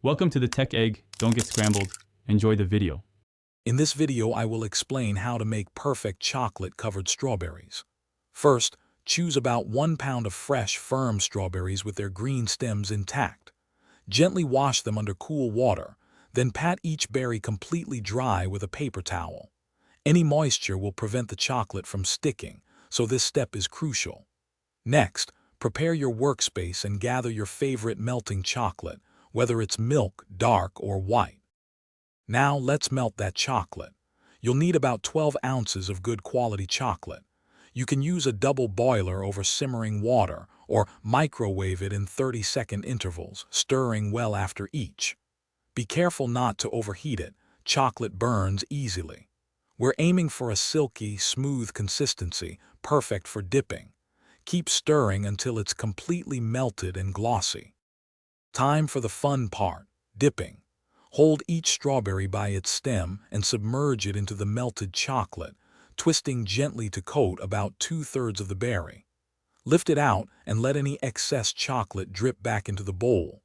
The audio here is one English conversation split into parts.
Welcome to the Tech Egg. Don't get scrambled. Enjoy the video. In this video, I will explain how to make perfect chocolate-covered strawberries. First, choose about 1 pound of fresh, firm strawberries with their green stems intact. Gently wash them under cool water, then pat each berry completely dry with a paper towel. Any moisture will prevent the chocolate from sticking, so this step is crucial. Next, prepare your workspace and gather your favorite melting chocolate, whether it's milk, dark, or white. Now let's melt that chocolate. You'll need about 12 ounces of good quality chocolate. You can use a double boiler over simmering water or microwave it in 30-second intervals, stirring well after each. Be careful not to overheat it. Chocolate burns easily. We're aiming for a silky, smooth consistency, perfect for dipping. Keep stirring until it's completely melted and glossy. Time for the fun part, dipping. Hold each strawberry by its stem and submerge it into the melted chocolate, twisting gently to coat about 2/3 of the berry. Lift it out and let any excess chocolate drip back into the bowl.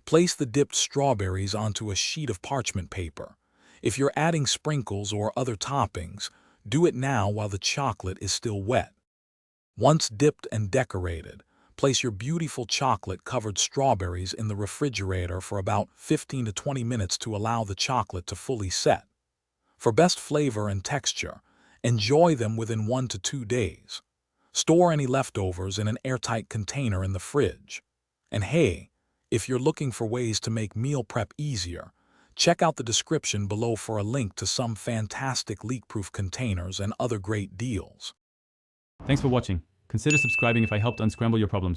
Place the dipped strawberries onto a sheet of parchment paper. If you're adding sprinkles or other toppings, do it now while the chocolate is still wet. Once dipped and decorated, place your beautiful chocolate-covered strawberries in the refrigerator for about 15 to 20 minutes to allow the chocolate to fully set. For best flavor and texture, enjoy them within 1 to 2 days. Store any leftovers in an airtight container in the fridge. And hey, if you're looking for ways to make meal prep easier, check out the description below for a link to some fantastic leak-proof containers and other great deals. Thanks for watching. Consider subscribing if I helped unscramble your problems.